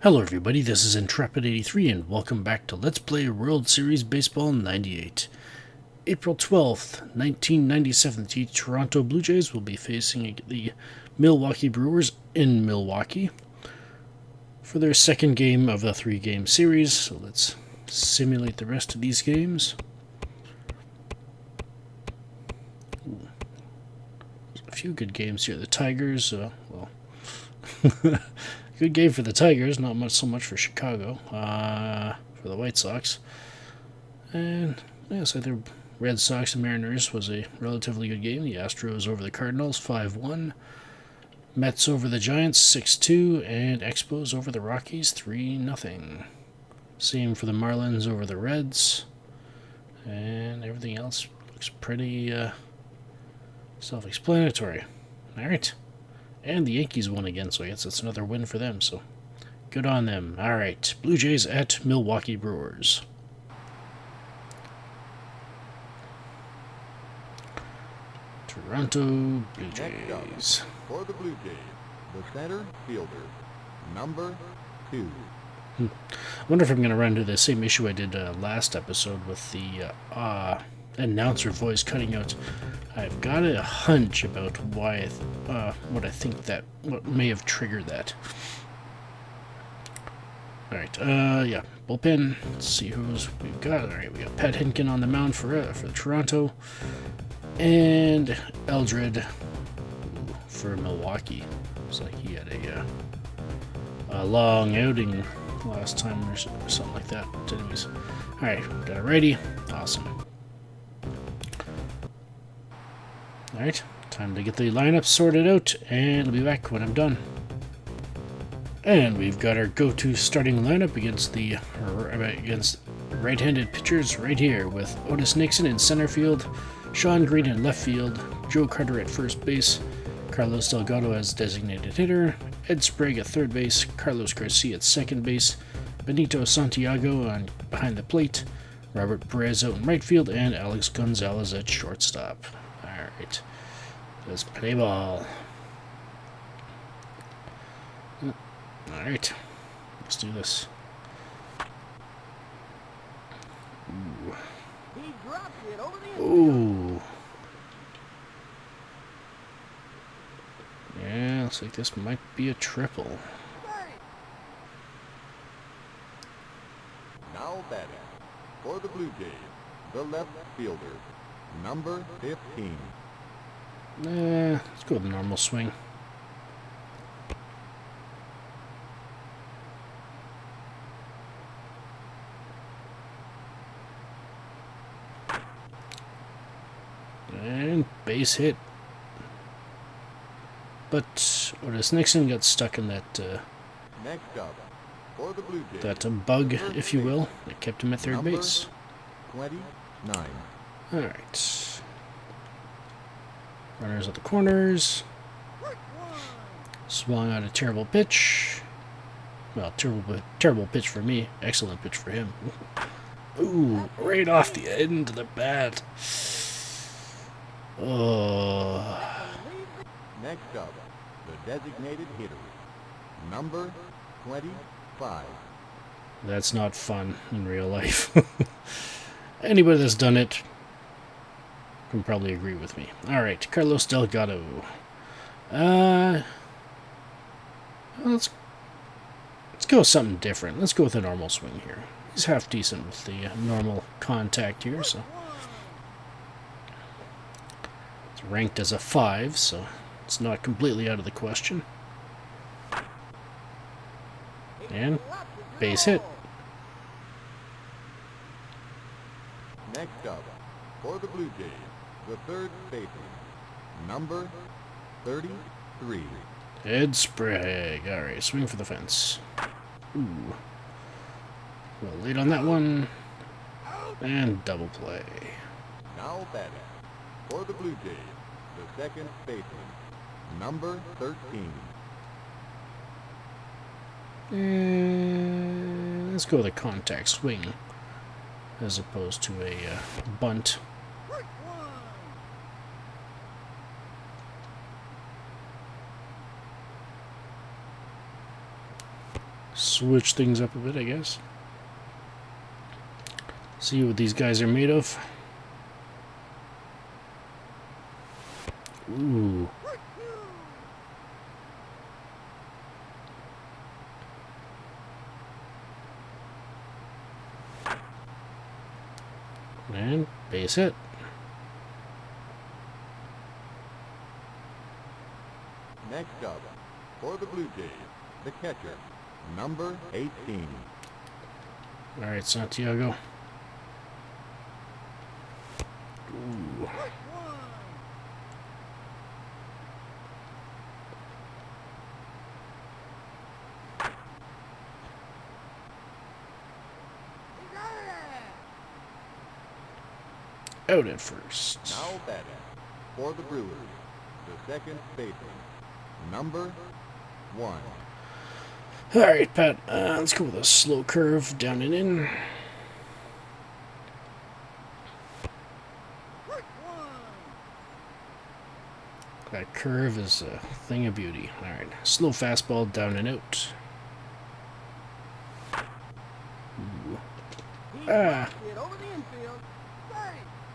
Hello everybody, this is Intrepid83 and welcome back to Let's Play World Series Baseball 98. April 12th, 1997, the Toronto Blue Jays will be facing the Milwaukee Brewers in Milwaukee for their second game of the three-game series. So let's simulate the rest of these games. A few good games here. The Tigers, good game for the Tigers, not so much for Chicago, for the White Sox. And yes, I think Red Sox and Mariners was a relatively good game. The Astros over the Cardinals, 5-1. Mets over the Giants, 6-2. And Expos over the Rockies, 3-0. Same for the Marlins over the Reds. And everything else looks pretty self-explanatory. Alright. And the Yankees won again, so I guess that's another win for them, so good on them. Alright, Blue Jays at Milwaukee Brewers. Toronto Blue Jays. For the Blue Jays, the center fielder, number 2. I wonder if I'm going to run into the same issue I did last episode with the announcer voice cutting out. I've got a hunch about why, what I think what may have triggered that. Alright, yeah, bullpen. Let's see who's we've got. Alright, we got Pat Hentgen on the mound for Toronto. And Eldred for Milwaukee. Looks like he had a long outing last time or something like that. But anyways, alright, got it ready. Awesome. Alright, time to get the lineup sorted out, and I'll be back when I'm done. And we've got our go-to starting lineup against right-handed pitchers right here, with Otis Nixon in center field, Sean Green in left field, Joe Carter at first base, Carlos Delgado as designated hitter, Ed Sprague at third base, Carlos Garcia at second base, Benito Santiago behind the plate, Robert Perez out in right field, and Alex Gonzalez at shortstop. Alright, let's play ball. Alright, let's do this. Ooh. Yeah, looks like this might be a triple. Now batting for the Blue Jays, the left fielder, number 15. Let's go with the normal swing. And base hit. But Otis Nixon got stuck in that Next up for the Blue Jays, that bug, if you will, that kept him at third base. 29. Alright. Runners at the corners. Swung out a terrible pitch. Well, terrible pitch for me. Excellent pitch for him. Ooh, right off the end of the bat. Oh. Next up, the designated hitter, number 25. That's not fun in real life. Anybody that's done it can probably agree with me. Alright, Carlos Delgado. Let's go with something different. Let's go with a normal swing here. He's half decent with the normal contact here, so it's ranked as a 5, so it's not completely out of the question. And base hit. Next up for the Blue Jays, the third baseman, number 33. Ed Sprague. Alright, swing for the fence. Ooh. Well, late on that one. And double play. Now batting for the Blue Jays, the second baseman, number 13. And let's go with a contact swing as opposed to a bunt. switch things up a bit, I guess. See what these guys are made of. Ooh. And base hit. Next up, for the Blue Jays, the catcher, number 18. Alright, Santiago. Ooh. Out at first. Now batting, for the Brewers, the second baseman, number 1. Alright, Pat. Let's go with a slow curve down and in. That curve is a thing of beauty. Alright, slow fastball down and out. Ooh. Ah!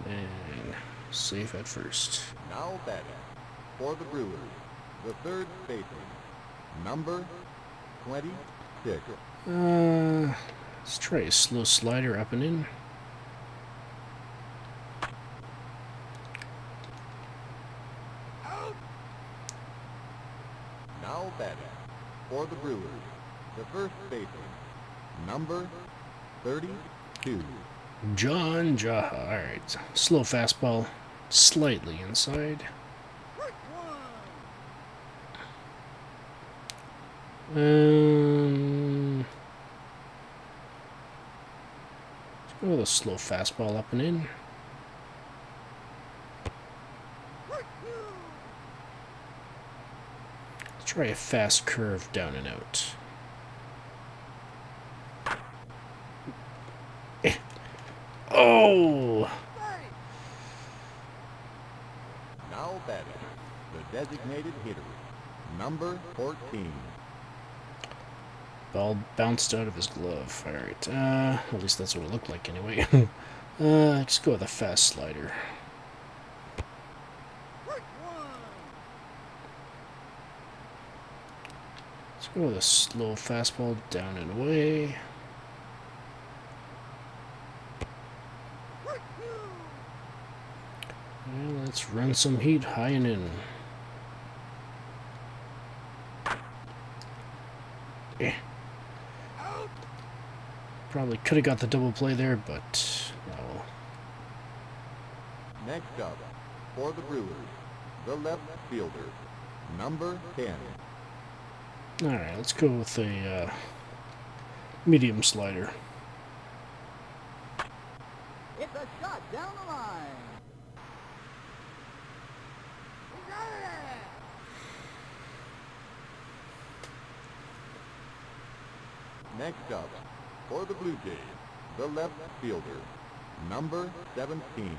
And safe at first. Now batting, for the Brewers, the third baseman, number 26. Let's try a slow slider up and in. Now batting, for the Brewers, the first baseman, number 32. John Jaha. Alright, slow fastball, slightly inside. Let's go with a slow fastball up and in. Let's try a fast curve down and out. Oh! Now batting, the designated hitter, number 14. Ball bounced out of his glove. Alright, at least that's what it looked like anyway. Let's go with a fast slider. Let's go with a slow fastball down and away. And let's run some heat high and in. Eh. Probably could have got the double play there, but no. Next up, for the Brewers, the left fielder, number 10. Alright, let's go with a medium slider. It's a shot down the line. Next up, for the Blue Jays, the left fielder, number 17.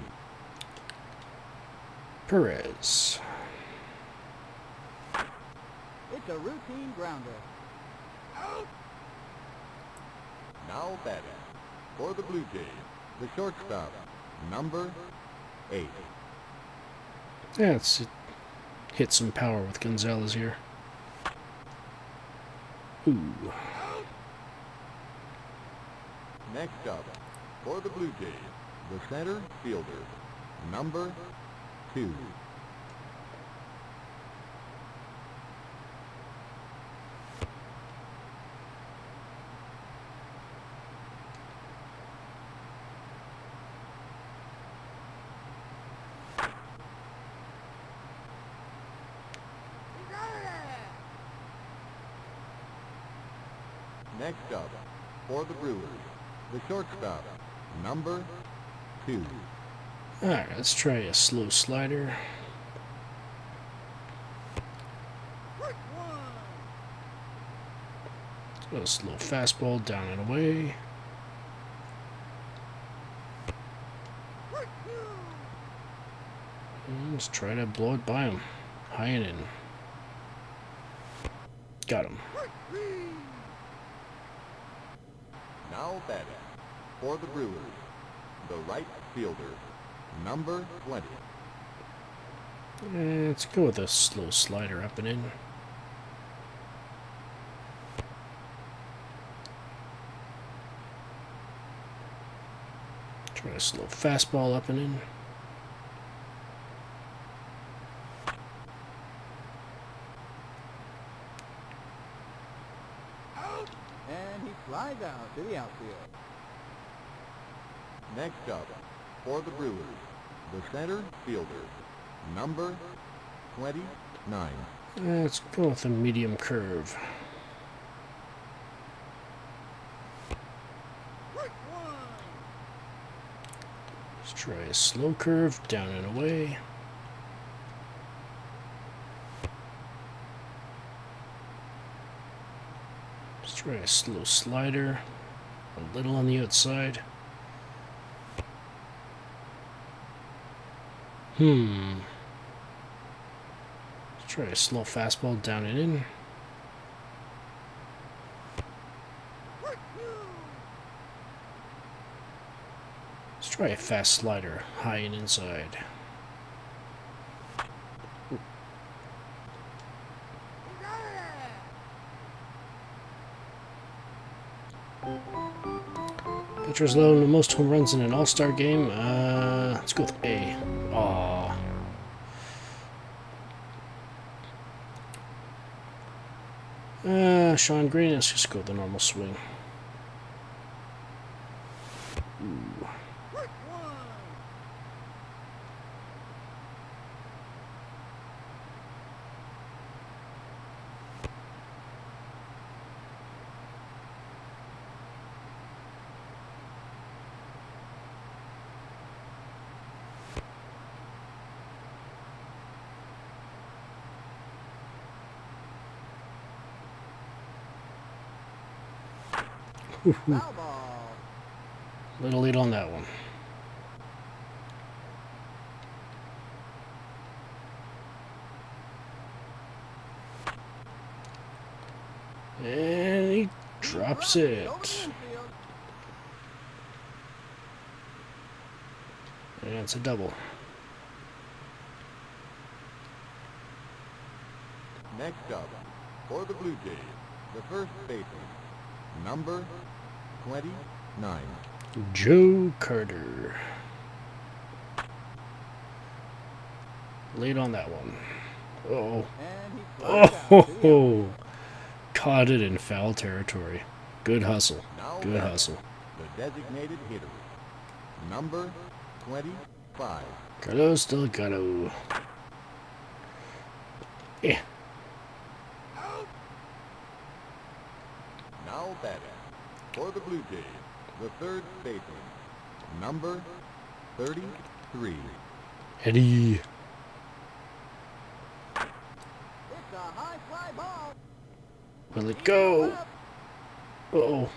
Perez. It's a routine grounder. Now batting, for the Blue Jays, the shortstop, number 8. Yeah, let's hit some power with Gonzalez here. Ooh. Next up, for the Blue Jays, the center fielder, number 2. Next up, for the Brewers, the shortstop, number 2. Alright, let's try a slow slider. A slow fastball down and away. And let's try to blow it by him. High and in. Got him. Now batting for the Brewers, the right fielder, number 20. Let's go with a slow slider up and in. Try a slow fastball up and in. And he flies out to the outfield. Next up, for the Brewers, the center fielder, number 29. Let's go with a medium curve. Let's try a slow curve down and away. Let's try a slow slider, a little on the outside. Let's try a slow fastball down and in. Let's try a fast slider, high and inside. Pitcher's low in the most home runs in an all-star game. Let's go with A. Aww. Sean Green, let's just go with the normal swing. Ooh. Foul ball. Little lead on that one. And he drops it. Over the infield. And it's a double. Next up, for the Blue Jays, the first baseman, number 29. Joe Carter. Late on that one. Uh-oh. And he flies out to the outfield. Oh, caught it in foul territory. Good hustle. Now Good batting, hustle. the designated hitter, number 25. Carlos Delgado. Yeah. Now batting for the Blue Jays, the third baseman, number 33. Eddie. It's a high fly ball. Will it go? Uh-oh.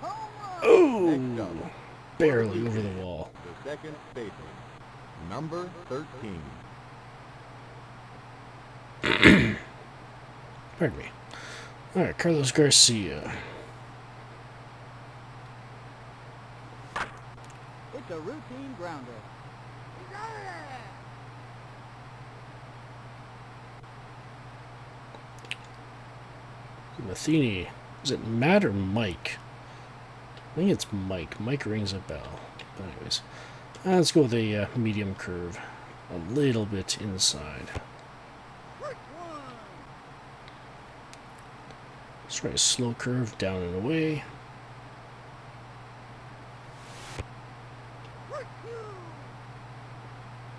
Home run. Next up, Oh. for the Barely Blue over the Jays, wall. The second baseman, number 13. Pardon me. Alright, Carlos Garcia. It's a routine grounder. Matheny. Is it Matt or Mike? I think it's Mike. Mike rings a bell. But anyways, let's go with a medium curve. A little bit inside. Let's try a slow curve down and away.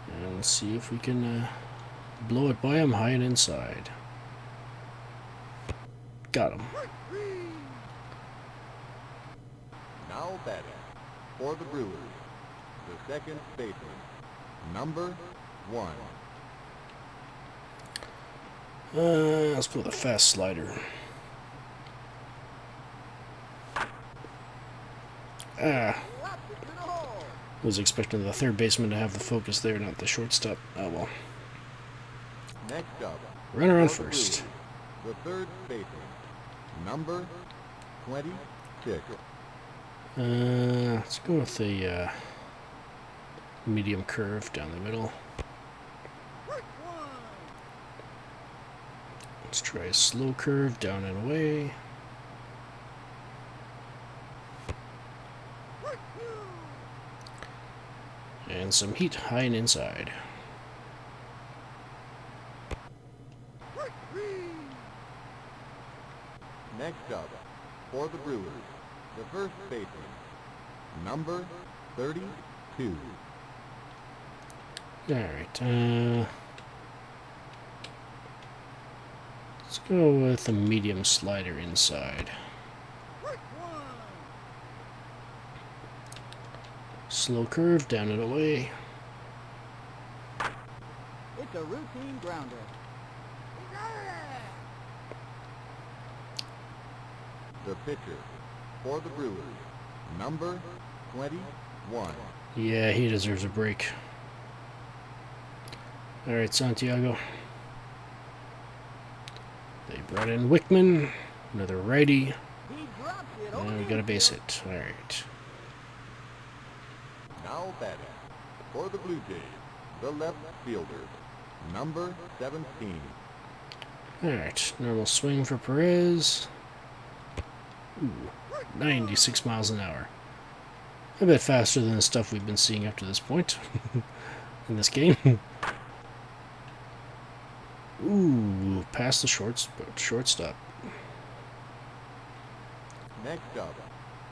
And let's see if we can blow it by him high and inside. Got him. Now batting for the Brewers, the second baseman, number 1. Let's go with a fast slider. Slaps it to the hole. Was expecting the third baseman to have the focus there, not the shortstop. Oh well. Next up, Runner on for the first. Brewers, the third baseman, number 26. Let's go with the medium curve down the middle. Let's try a slow curve down and away. And some heat high and inside. Next up, for the Brewers, the first baseman, number 32. Alright, let's go with a medium slider inside. Slow curve down and away. It's a routine grounder. The pitcher, for the Brewers, number 21. Yeah, he deserves a break. Alright, Santiago. They brought in Wickman, another righty, He drops it over and we the got a base infield. hit. Alright. Now batting, for the Blue Jays, the left fielder, number 17. Alright, normal swing for Perez. Ooh, 96 miles an hour. A bit faster than the stuff we've been seeing up to this point in this game. Ooh, past the shortstop. Next up,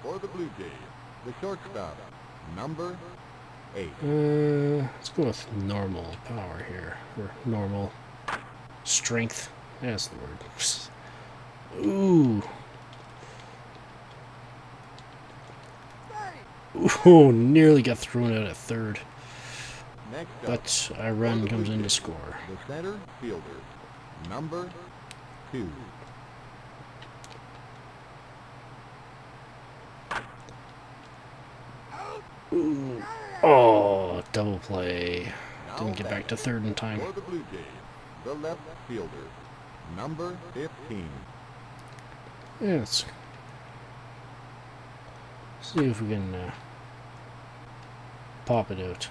for the Blue Jays, the shortstop, number 8. Let's go with normal power here, or normal strength. That's the word. Ooh. Ooh, nearly got thrown out at third. Next up, But a run comes in to score. the center fielder, number 2. Ooh. Oh, double play. Now Didn't get back to third in time. for the Blue Jays, the left fielder, number 15. Yeah, let's see if we can pop it out.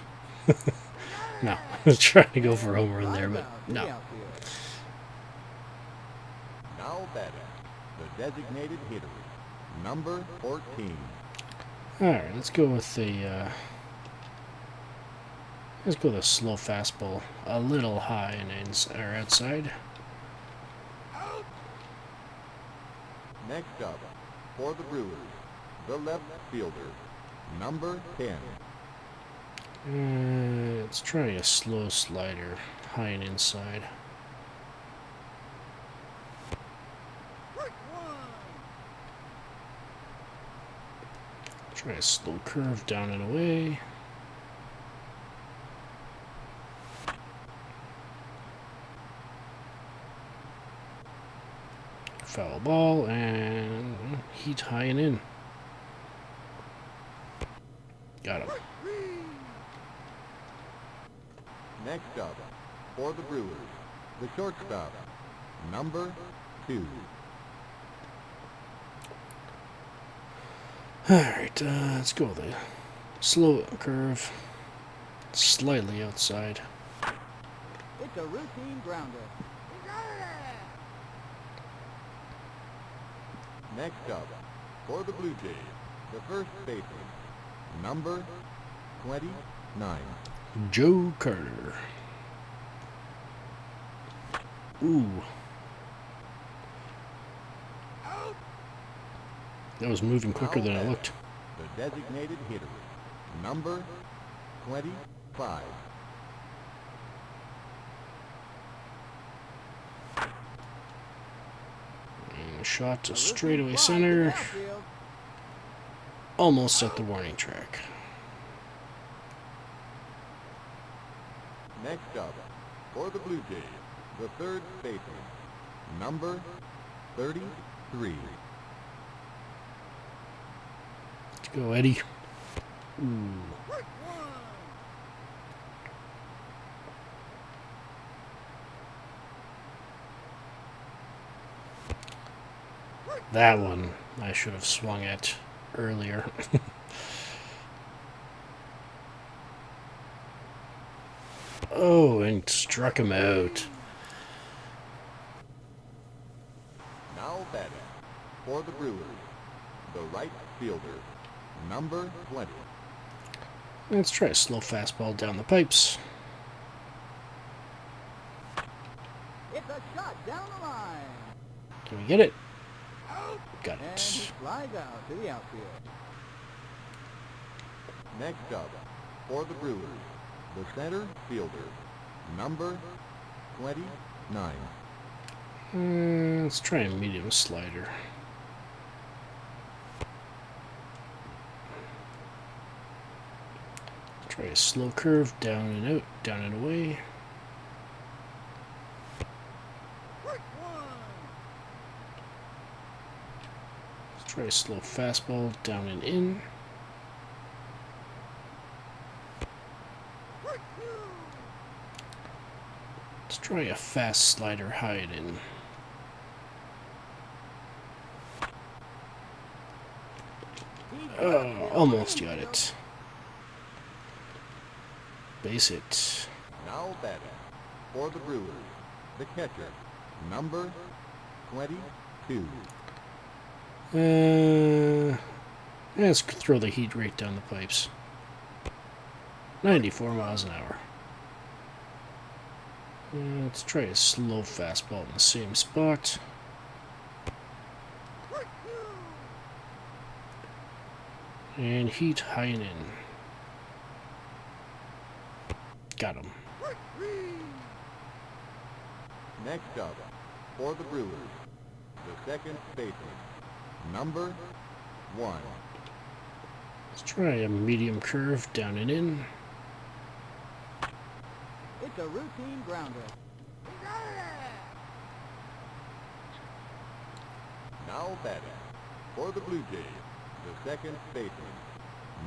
No, I was trying to go for a home run there, but no. Now batting, the designated hitter, number 14. Alright, let's go with the slow fastball, a little high and outside. Next up, for the Brewers, the left fielder, number 10. Let's try a slow slider, high and inside. Try a slow curve down and away. Foul ball and heat high and in. Got him. Next up, for the Brewers, the shortstop, number 2. Alright, let's go with a slow curve, slightly outside. It's a routine grounder. Next up, for the Blue Jays, the first baseman, number 29. Joe Carter. Ooh. That was moving quicker than I looked. The designated hitter, number 25. And a shot to straightaway center. Almost at the warning track. Next up, for the Blue Jays, the third baseman, number 33. Let's go, Eddie. Ooh. That one I should have swung at. earlier. Oh, and struck him out. Now batting for the Brewers, the right fielder, number 20. Let's try a slow fastball down the pipes. It's a shot down the line. Can we get it? Got And he it. flies out to the outfield. Next up, for the Brewers, the center fielder, number 29. Let's try a medium slider. Try a slow curve, down and out, down and away. Let's try a slow fastball, down and in. Let's try a fast slider, high and in. Oh, almost got it. Base hit. Now batting for the Brewers, the catcher, number 22. Let's throw the heat right down the pipes. 94 miles an hour. Let's try a slow fastball in the same spot. And heat high and in. Got him. Next up, for the Brewers, the second baseman, number 1. Let's try a medium curve, down and in. It's a routine grounder. Now batting for the Blue Jays, the second baseman,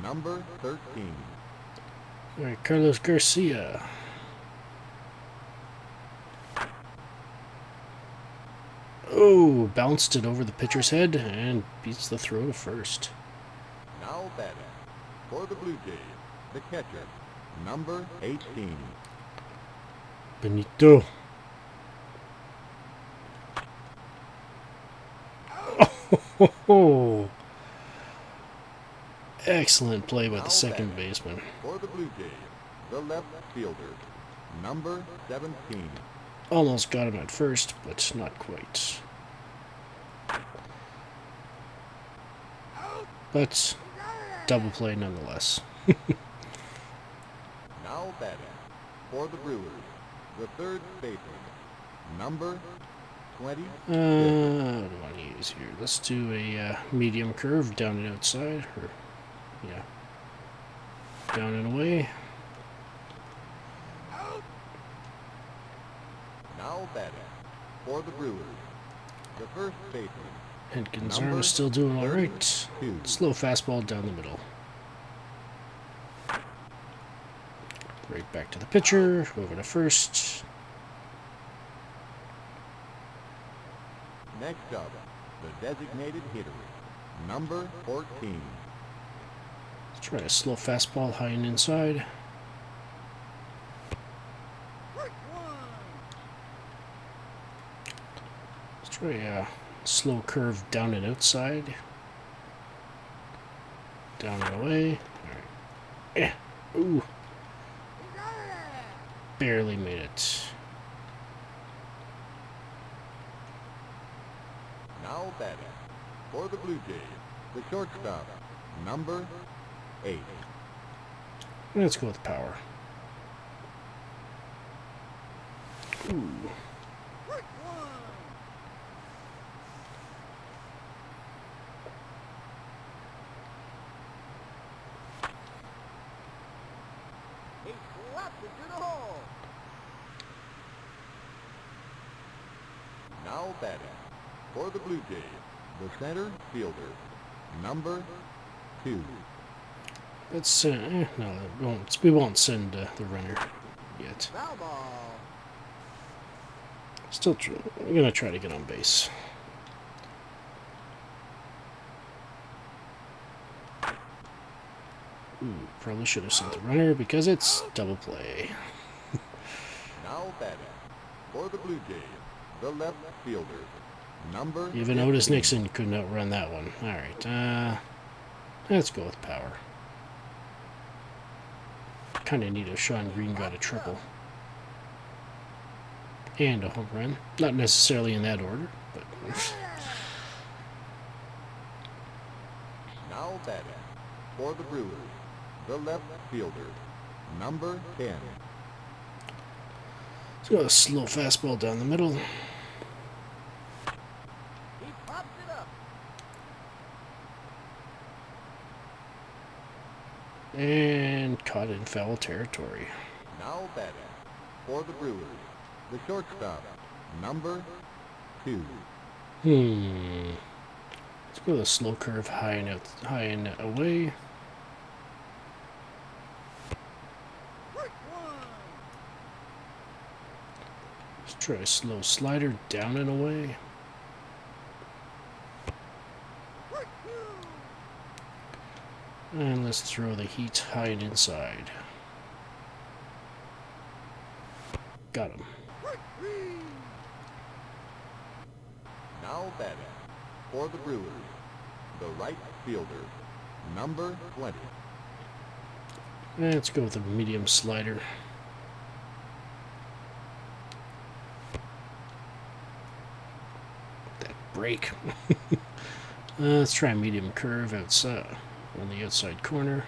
number 13. Alright, Carlos Garcia. Oh, bounced it over the pitcher's head and beats the throw to first. Now batting for the Blue Jays, the catcher, number 18. Benito. Oh, excellent play by the second baseman. For the Blue Jays, the left fielder, number 17. Almost got him at first, but not quite. But double play nonetheless. Now batting for the Brewers, the third baseman, number 20. What do I want to use here? Let's do a medium curve down and outside, or yeah, down and away. Now batting for the Brewers, the first baseman, Hentgen's number arm is still doing all right. 32. Slow fastball down the middle. Right back to the pitcher, over to first. Next up, the designated hitter, number 14. Let's try a slow fastball high and inside. Let's try a slow curve down and outside. Down and away. Alright. Ooh. Barely made it. Now batting for the Blue Jays, the shortstop, number 8. Let's go with power. Ooh. He slaps it to the hole. Now batting for the Blue Jays, the center fielder, number 2. Let's no, we won't send the runner yet. Foul ball. Still, we're gonna try to get on base. Ooh, probably should have sent the runner because it's double play. Now batting for the Blue Jays, the left fielder, number Even 15. Otis Nixon couldn't outrun that one. Alright, let's go with power. Kind of neat if Sean Green got a triple. And a home run. Not necessarily in that order, but... Now batting for the Brewers, the left fielder, number 10. Let's go a slow fastball down the middle. He pops it up. And caught in foul territory. Now batting for the Brewers, the shortstop, number 2. Let's go with a slow curve high and away. Let's try a slow slider down and away. And let's throw the heat high and inside. Got him. Now batting for the Brewers, the right fielder, number 20. Let's go with a medium slider. That break. Let's try a medium curve outside on the outside corner.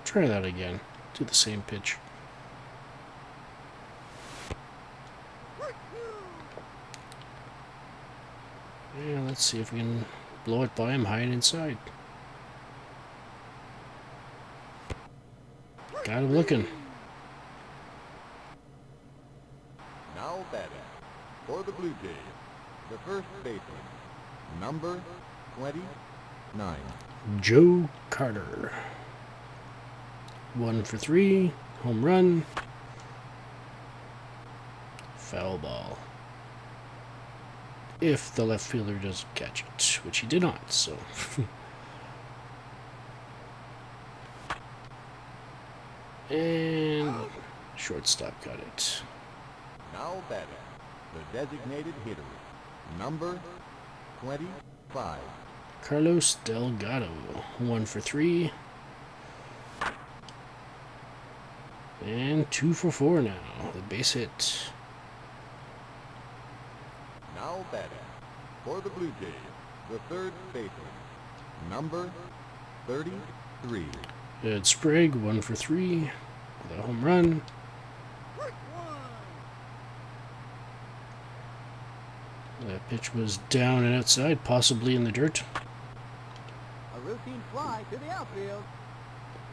Try that again. Do the same pitch. Yeah, let's see if we can blow it by him high and inside. Got him looking. Now batting for the Blue Jays, the first baseman, number 29. Joe Carter. 1 for 3. Home run. Foul ball. If the left fielder doesn't catch it, which he did not, so. And shortstop got it. Now batting, the designated hitter, number 25. Carlos Delgado. 1 for 3. And 2 for 4 now. The base hit. Now batting for the Blue Jays, the third baseman, number 33. Ed Sprague. 1 for 3. With a home run. That pitch was down and outside, possibly in the dirt. A routine fly to the outfield.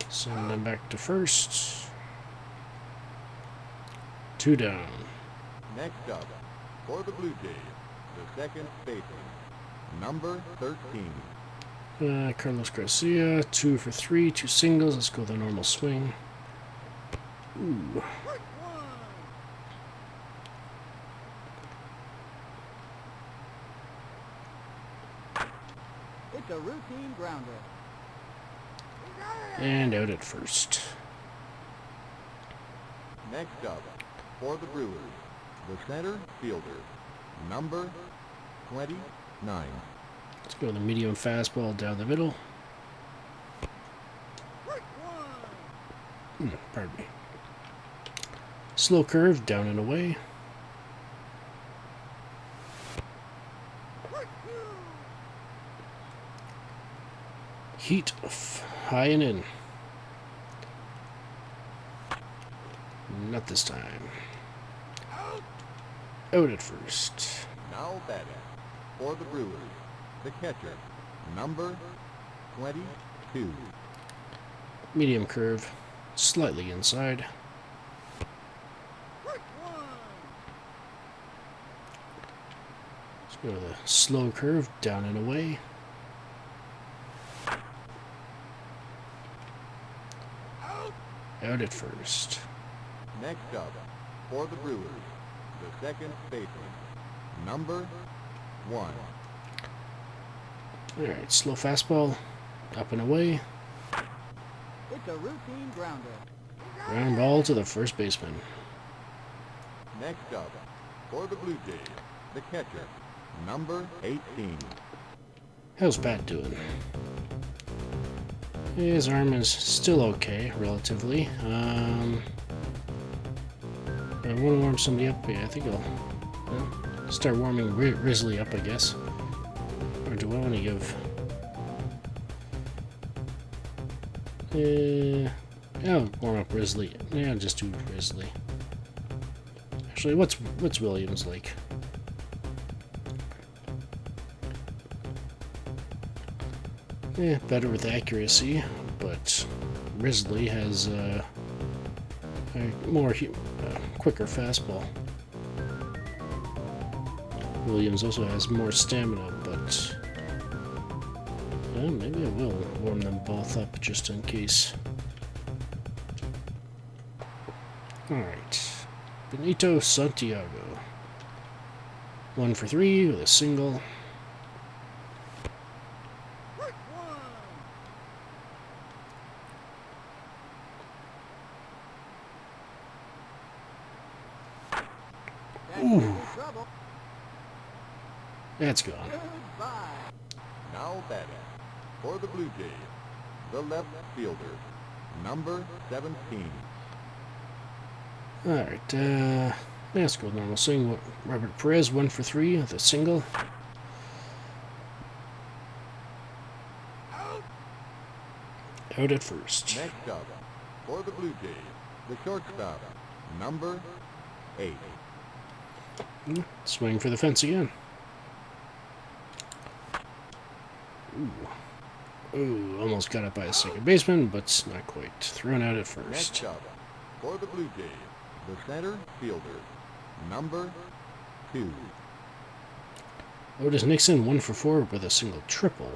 Send them back to first. 2 down. Next up, for the Blue Jays, the second baseman, number 13. Carlos Garcia, 2 for 3, 2 singles. Let's go with a normal swing. Ooh. It's a routine grounder. And out at first. Next up, for the Brewers, the center fielder, number 29. Let's go with a medium fastball down the middle. Pardon me. Slow curve down and away. Heat high and in. Not this time. Out at first. Now batting for the Brewers, the catcher, number 22. Medium curve, slightly inside. Let's go with a slow curve down and away. Out at first. Next up, for the Brewers, the second baseman, number 1. Alright, slow fastball. Up and away. It's a routine grounder. Ground ball to the first baseman. Next up, for the Blue Jays, the catcher, number 18. How's Pat doing? His arm is still okay, relatively. I want to warm somebody up. Yeah, I think I'll start warming Risley up, I guess. Or do I want to give... I'll warm up Risley. Yeah, I'll just do Risley. Actually, what's Williams like? Yeah, better with accuracy, but Risley has a more quicker fastball. Williams also has more stamina, but maybe I will warm them both up just in case. Alright. Benito Santiago. 1 for 3 with a single. Ooh. That's gone. Now batting, for the Blue Jays, the left fielder, number 17. Alright, let's go normal swing. Robert Perez, 1 for 3 with a single. Out at first. Next up, for the Blue Jays, the shortstop, number 8. Swing for the fence again. Ooh, almost got up by a second baseman, but not quite. Thrown out at first. Next up, for the Blue Jays, the center fielder, number 2. Otis Nixon, 1 for 4 with a single triple.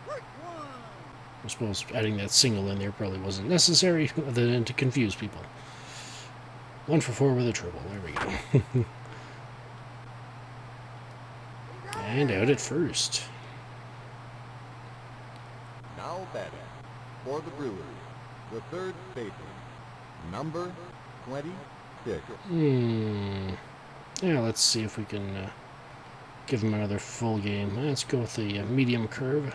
I suppose adding that single in there probably wasn't necessary, other than to confuse people. 1 for 4 with a triple. There we go. And out at first. Now batting, for the Brewers, the third baseman, number 26. Yeah, let's see if we can give him another full game. Let's go with the medium curve.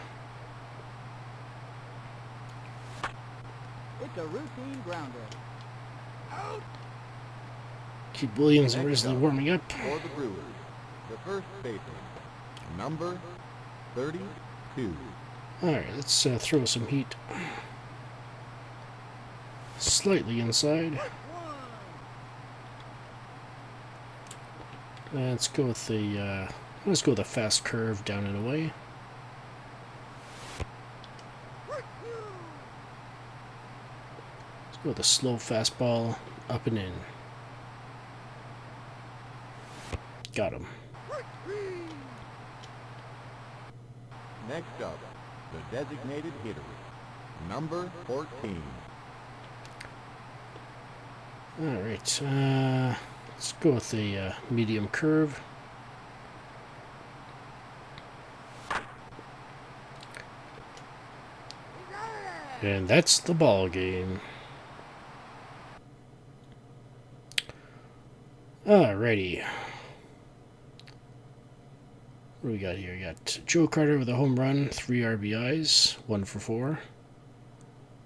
It's a routine grounder. Keep Williams and Next Risley up, warming up. for the Brewers, the first baseman, number 32. Alright, let's throw some heat. Slightly inside. Let's go with the fast curve down and away. Let's go with the slow fastball up and in. Got him. Next up, the designated hitter, number 14. Alright, let's go with the medium curve. And that's the ball game. Alrighty. What do we got here? We got Joe Carter with a home run, 3 RBIs, 1 for 4.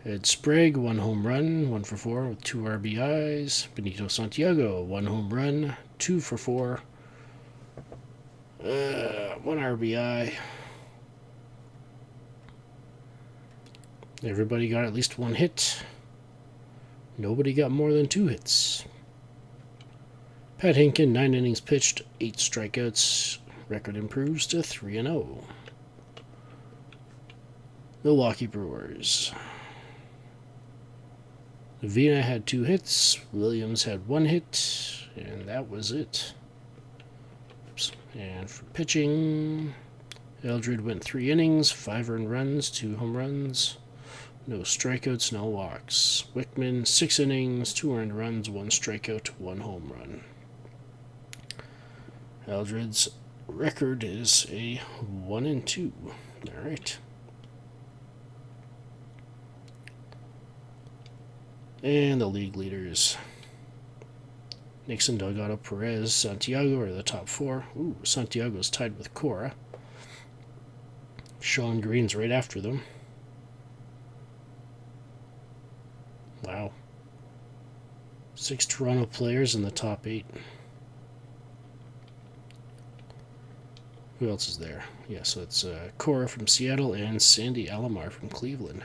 Ed Sprague, 1 home run, 1 for 4 with 2 RBIs. Benito Santiago, 1 home run, 2 for 4. 1 RBI. Everybody got at least 1 hit. Nobody got more than 2 hits. Pat Hentgen, 9 innings pitched, 8 strikeouts. Record improves to 3-0. Milwaukee Brewers. Vina had 2 hits. Williams had 1 hit. And that was it. Oops. And for pitching, Eldred went 3 innings, 5 earned runs, 2 home runs, No strikeouts, no walks. Wickman, 6 innings, 2 earned runs, 1 strikeout, 1 home run. Eldred's record is a 1-2. All right. And the league leaders: Nixon, Delgado, Perez, Santiago are the top 4. Ooh, Santiago's tied with Cora. Sean Green's right after them. Wow. 6 Toronto players in the top 8. Who else is there? Yeah, so it's Cora from Seattle and Sandy Alomar from Cleveland.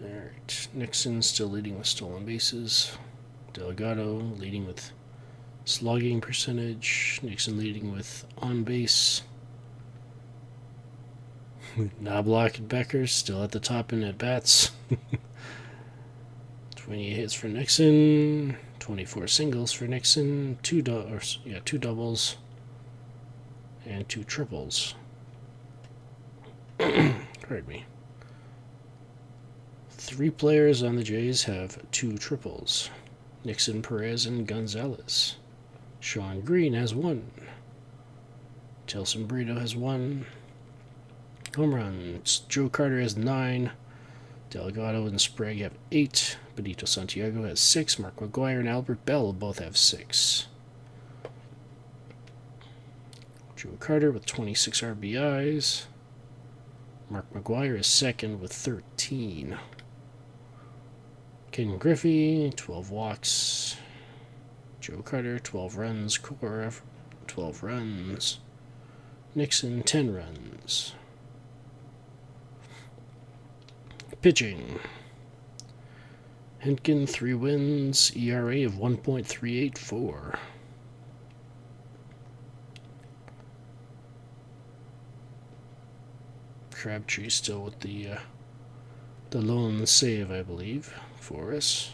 Alright, Nixon still leading with stolen bases. Delgado leading with slugging percentage. Nixon leading with on base. Knobloch and Becker still at the top in at bats. 28 hits for Nixon, 24 singles for Nixon, 2 doubles, and 2 triples. Pardon me. 3 players on the Jays have 2 triples: Nixon, Perez, and Gonzalez. Sean Green has 1. Tilson Burrito has 1. Home runs: Joe Carter has 9. Delgado and Sprague have 8. Benito Santiago has 6. Mark McGuire and Albert Bell both have 6. Joe Carter with 26 RBIs. Mark McGuire is second with 13. Ken Griffey, 12 walks. Joe Carter, 12 runs. Cora, 12 runs. Nixon, 10 runs. Pitching: Hentgen, 3 wins, ERA of 1.384. Crabtree still with the lone save, I believe, for us.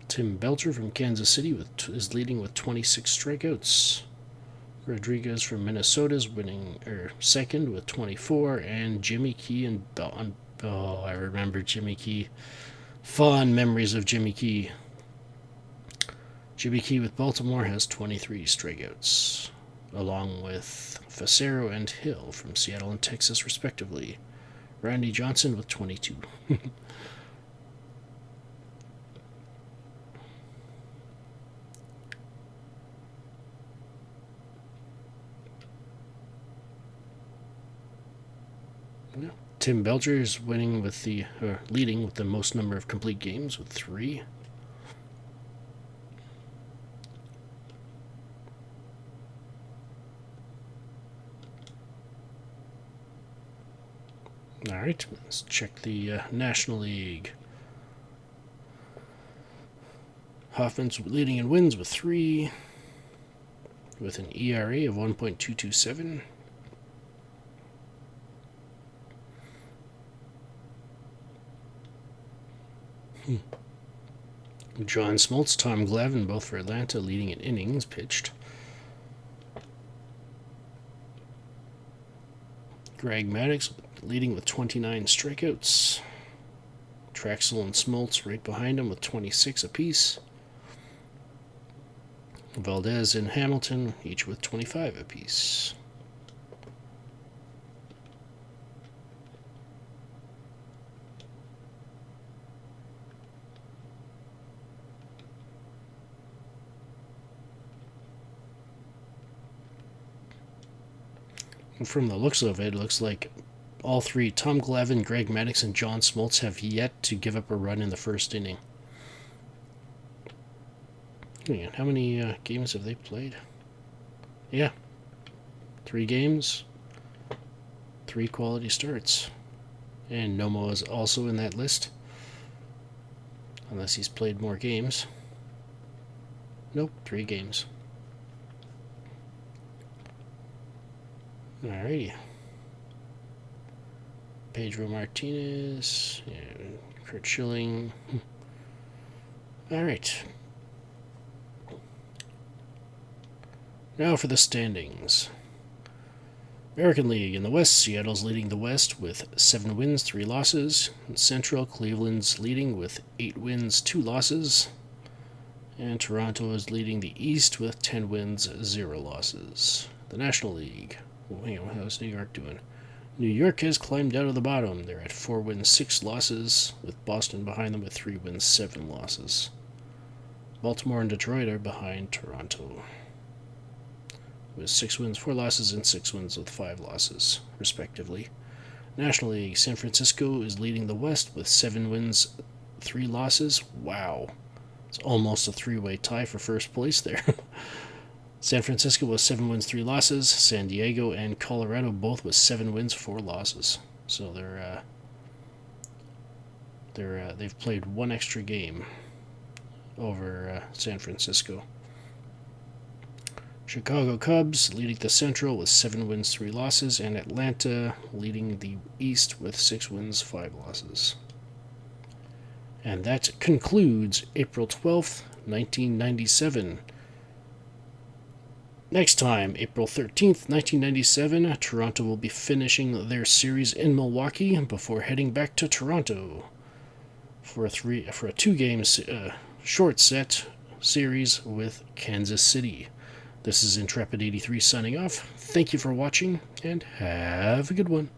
Tim Belcher from Kansas City is leading with 26 strikeouts. Rodriguez from Minnesota is second with 24, and Jimmy Key and I remember Jimmy Key. Fond memories of Jimmy Key. Jimmy Key with Baltimore has 23 strikeouts, along with Facero and Hill from Seattle and Texas, respectively. Randy Johnson with 22. Tim Belcher is leading with the most number of complete games with 3. All right, let's check the National League. Hoffman's leading in wins with 3, with an ERA of 1.227. John Smoltz, Tom Glavine, both for Atlanta, leading in innings pitched. Greg Maddux leading with 29 strikeouts. Traxel and Smoltz right behind him with 26 apiece. Valdez and Hamilton each with 25 apiece. And from the looks of it, it looks like all 3, Tom Glavine, Greg Maddux, and John Smoltz, have yet to give up a run in the first inning. How many games have they played? Yeah. 3 games, 3 quality starts. And Nomo is also in that list. Unless he's played more games. Nope, 3 games. Alrighty. Pedro Martinez, Kurt Schilling, Alright. Now for the standings. American League. In the West, Seattle's leading the West with 7 wins, 3 losses. In Central, Cleveland's leading with 8 wins, 2 losses. And Toronto is leading the East with 10 wins, 0 losses. The National League. Oh, hang on, how's New York doing? New York has climbed out of the bottom. They're at 4 wins, 6 losses, with Boston behind them with 3 wins, 7 losses. Baltimore and Detroit are behind Toronto, with 6 wins, 4 losses, and 6 wins with 5 losses, respectively. National League, San Francisco is leading the West with 7 wins, 3 losses. Wow. It's almost a 3-way tie for first place there. San Francisco with 7 wins, 3 losses. San Diego and Colorado both with 7 wins, 4 losses. So they've played 1 extra game over San Francisco. Chicago Cubs leading the Central with 7 wins, 3 losses, and Atlanta leading the East with 6 wins, 5 losses. And that concludes April 12th, 1997. Next time, April 13th, 1997, Toronto will be finishing their series in Milwaukee before heading back to Toronto for a 2-game short set series with Kansas City. This is Intrepid83 signing off. Thank you for watching, and have a good one.